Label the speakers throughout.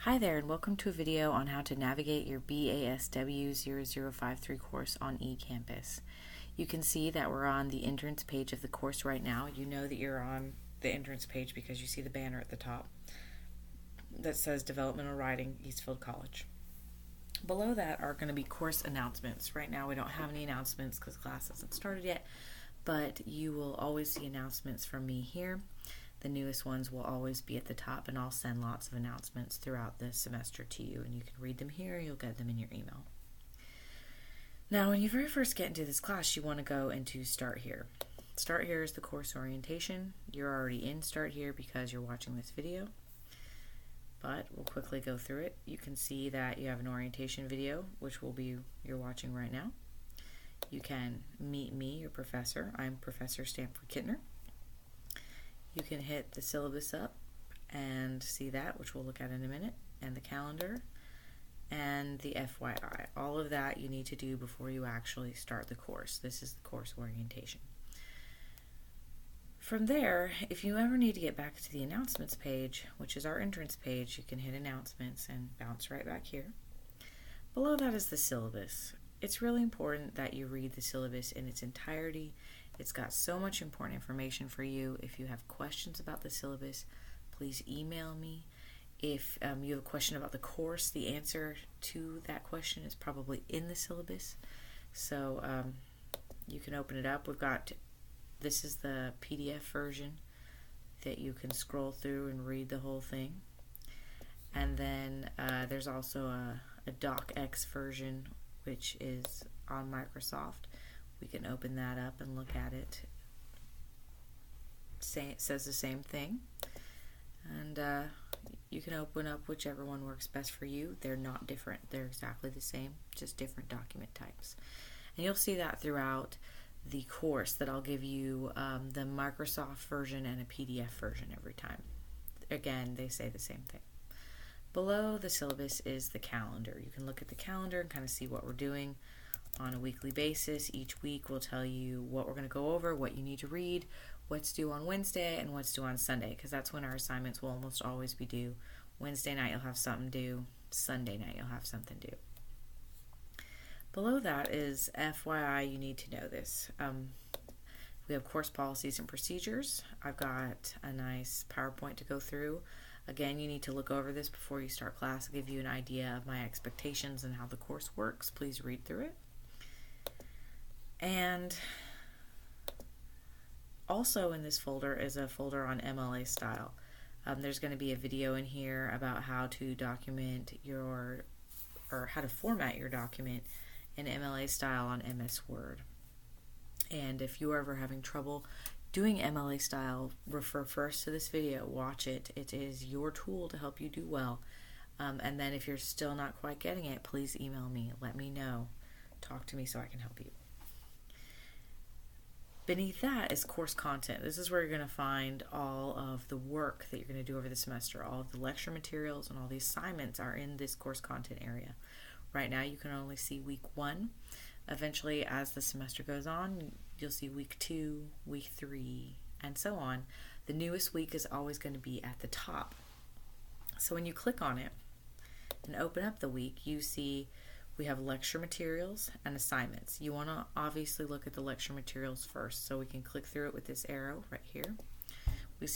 Speaker 1: Hi there, and welcome to a video on how to navigate your BASW 0053 course on eCampus. You can see that we're on the entrance page of the course right now. You know that you're on the entrance page because you see the banner at the top that says Developmental Writing, Eastfield College. Below that are going to be course announcements. Right now we don't have any announcements because class hasn't started yet, but you will always see announcements from me here. The newest ones will always be at the top, and I'll send lots of announcements throughout the semester to you, and you can read them here. You'll get them in your email. Now, when you very first get into this class, you want to go into Start Here. Start Here is the course orientation. You're already in Start Here because you're watching this video, but we'll quickly go through it. You can see that you have an orientation video, which will be you're watching right now. You can meet me, your professor. I'm Professor Stanford Kittner. You can hit the syllabus up and see that, which we'll look at in a minute, and the calendar, and the FYI. All of that you need to do before you actually start the course. This is the course orientation. From there, if you ever need to get back to the announcements page, which is our entrance page, you can hit announcements and bounce right back here. Below that is the syllabus. It's really important that you read the syllabus in its entirety. It's got so much important information for you. If you have questions about the syllabus, please email me. If you have a question about the course, the answer to that question is probably in the syllabus. So you can open it up. This is the PDF version that you can scroll through and read the whole thing. And then there's also a DocX version, which is on Microsoft. We can open that up and look at it. It says the same thing. And you can open up whichever one works best for you. They're not different. They're exactly the same, just different document types. And you'll see that throughout the course that I'll give you the Microsoft version and a PDF version every time. Again, they say the same thing. Below the syllabus is the calendar. You can look at the calendar and kind of see what we're doing on a weekly basis. Each week we'll tell you what we're going to go over, what you need to read, what's due on Wednesday, and what's due on Sunday, because that's when our assignments will almost always be due. Wednesday night you'll have something due, Sunday night you'll have something due. Below that is FYI, you need to know this. We have course policies and procedures. I've got a nice PowerPoint to go through. Again, you need to look over this before you start class. I'll give you an idea of my expectations and how the course works. Please read through it. And also in this folder is a folder on MLA style. There's going to be a video in here about how to document how to format your document in MLA style on MS Word. And if you are ever having trouble doing MLA style, refer first to this video, watch it. It is your tool to help you do well. And then if you're still not quite getting it, please email me. Let me know. Talk to me so I can help you. Beneath that is course content. This is where you're going to find all of the work that you're going to do over the semester. All of the lecture materials and all the assignments are in this course content area. Right now you can only see week 1. Eventually, as the semester goes on, you'll see week 2, week 3, and so on. The newest week is always going to be at the top. So when you click on it and open up the week, you see we have lecture materials and assignments. You want to obviously look at the lecture materials first, so we can click through it with this arrow right here. We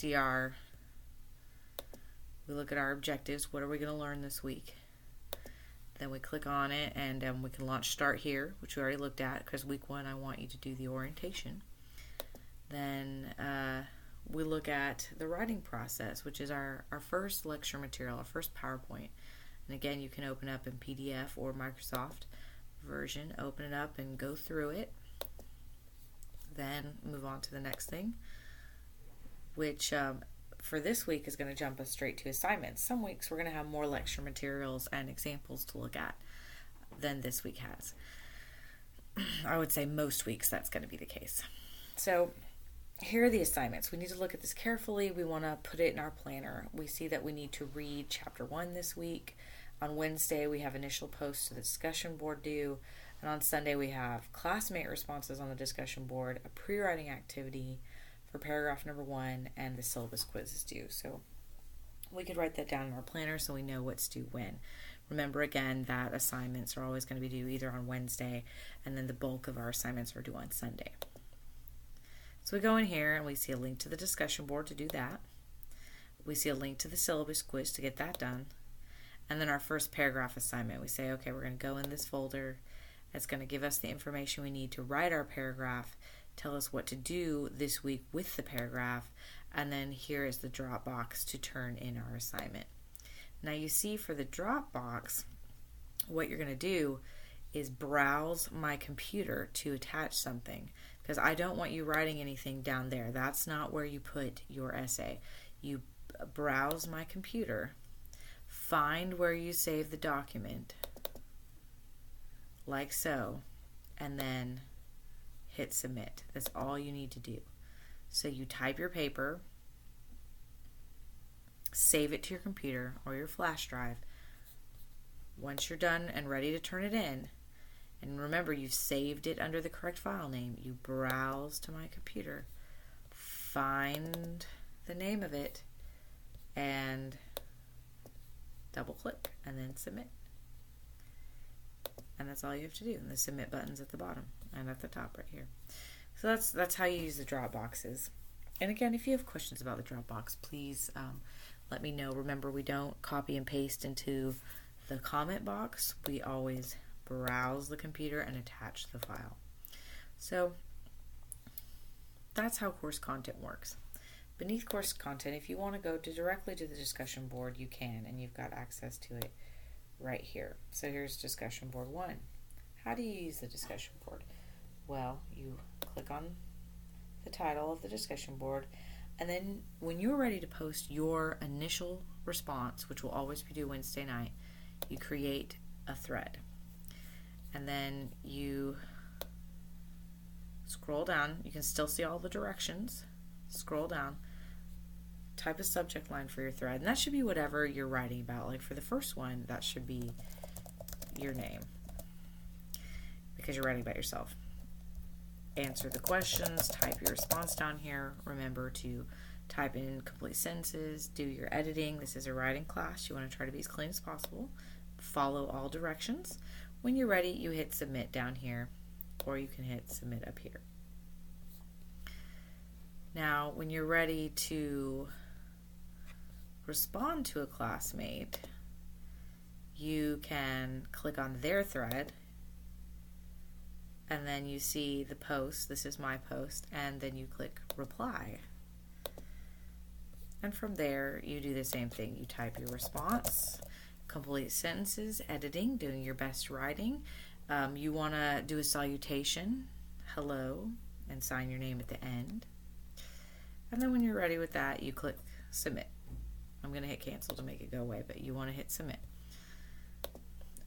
Speaker 1: look at our objectives. What are we going to learn this week? Then we click on it, and we can launch Start Here, which we already looked at, because week 1 I want you to do the orientation. Then we look at the writing process, which is our first lecture material, our first PowerPoint. And again, you can open up in PDF or Microsoft version, open it up and go through it. Then move on to the next thing, which for this week is going to jump us straight to assignments. Some weeks we're going to have more lecture materials and examples to look at than this week has. I would say most weeks that's going to be the case. So here are the assignments. We need to look at this carefully. We want to put it in our planner. We see that we need to read chapter 1 this week. On Wednesday we have initial posts to the discussion board due. And on Sunday we have classmate responses on the discussion board, a pre-writing activity for paragraph number 1, and the syllabus quiz is due. So we could write that down in our planner so we know what's due when. Remember again that assignments are always going to be due either on Wednesday, and then the bulk of our assignments are due on Sunday. So we go in here and we see a link to the discussion board to do that. We see a link to the syllabus quiz to get that done. And then our first paragraph assignment, we say, okay, we're going to go in this folder. It's going to give us the information we need to write our paragraph, tell us what to do this week with the paragraph, and then here is the drop box to turn in our assignment. Now you see for the drop box, what you're going to do is browse my computer to attach something, because I don't want you writing anything down there. That's not where you put your essay. You browse my computer, find where you save the document, like so, and then hit submit. That's all you need to do. So you type your paper, save it to your computer or your flash drive. Once you're done and ready to turn it in, and remember you've saved it under the correct file name, you browse to my computer, find the name of it, and double click and then submit. And that's all you have to do. And the submit button's at the bottom and at the top right here. So that's how you use the drop boxes. And again, if you have questions about the drop box, please let me know. Remember, we don't copy and paste into the comment box. We always browse the computer and attach the file. So that's how course content works. Beneath course content, if you want to go directly to the discussion board, you can, and you've got access to it right here. So here's discussion board 1. How do you use the discussion board? Well, you click on the title of the discussion board, and then when you're ready to post your initial response, which will always be due Wednesday night, you create a thread. And then you scroll down. You can still see all the directions. Scroll down. Type a subject line for your thread, and that should be whatever you're writing about. Like for the first one, that should be your name, because you're writing about yourself. Answer the questions, type your response down here. Remember to type in complete sentences, do your editing. This is a writing class. You want to try to be as clean as possible. Follow all directions. When you're ready, you hit submit down here, or you can hit submit up here. Now, when you're ready to respond to a classmate, you can click on their thread, and then you see the post. This is my post, and then you click reply. And from there, you do the same thing. You type your response, complete sentences, editing, doing your best writing. You want to do a salutation, hello, and sign your name at the end. And then when you're ready with that, you click submit. I'm going to hit cancel to make it go away, but you want to hit submit.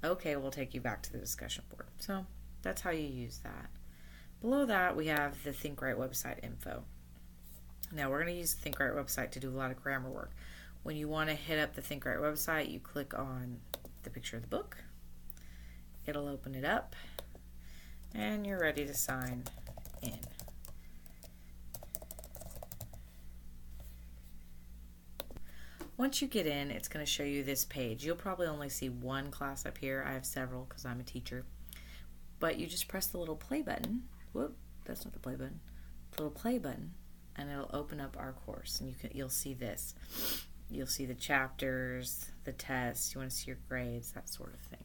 Speaker 1: Okay, we'll take you back to the discussion board. So that's how you use that. Below that, we have the ThinkRight website info. Now we're going to use the ThinkRight website to do a lot of grammar work. When you want to hit up the ThinkRight website, you click on the picture of the book. It'll open it up, and you're ready to sign in. Once you get in, it's going to show you this page. You'll probably only see one class up here. I have several because I'm a teacher. But you just press the little play button. Whoop, that's not the play button. The little play button, and it'll open up our course. And you'll see this. You'll see the chapters, the tests. You want to see your grades, that sort of thing.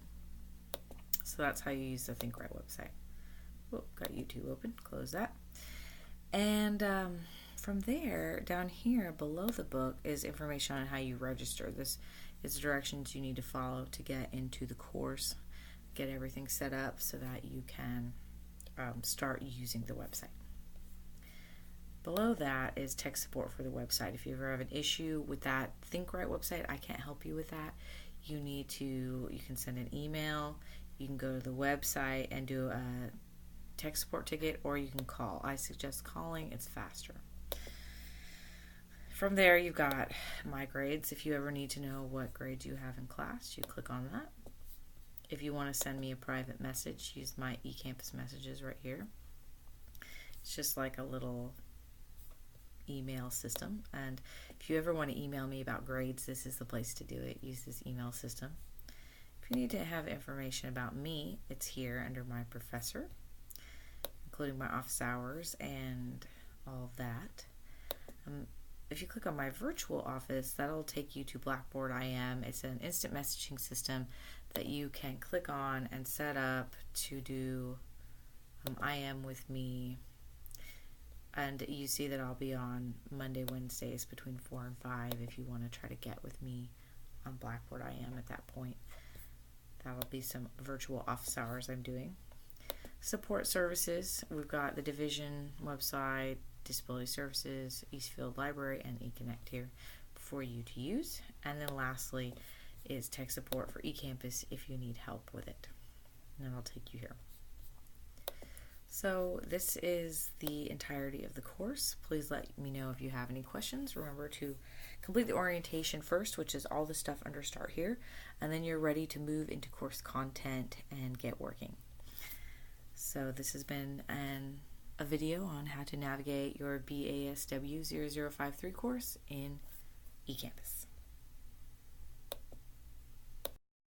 Speaker 1: So that's how you use the ThinkRight website. Whoop, got YouTube open. Close that. And from there, down here below the book is information on how you register. This is the directions you need to follow to get into the course, get everything set up so that you can start using the website. Below that is tech support for the website. If you ever have an issue with that ThinkRight website, I can't help you with that. You can send an email, you can go to the website and do a tech support ticket, or you can call. I suggest calling, it's faster. From there, you've got my grades. If you ever need to know what grades you have in class, you click on that. If you want to send me a private message, use my eCampus messages right here. It's just like a little email system. And if you ever want to email me about grades, this is the place to do it. Use this email system. If you need to have information about me, it's here under my professor, including my office hours and all of that. If you click on my virtual office, that'll take you to Blackboard IM. It's an instant messaging system that you can click on and set up to do IM with me. And you see that I'll be on Monday, Wednesdays between 4 and 5 if you want to try to get with me on Blackboard IM at that point. That'll be some virtual office hours I'm doing. Support services, we've got the division website, disability services, Eastfield Library, and eConnect here for you to use. And then lastly is tech support for eCampus if you need help with it. And then I'll take you here. So this is the entirety of the course. Please let me know if you have any questions. Remember to complete the orientation first, which is all the stuff under Start Here, and then you're ready to move into course content and get working. So this has been a video on how to navigate your BASW 0053 course in eCampus.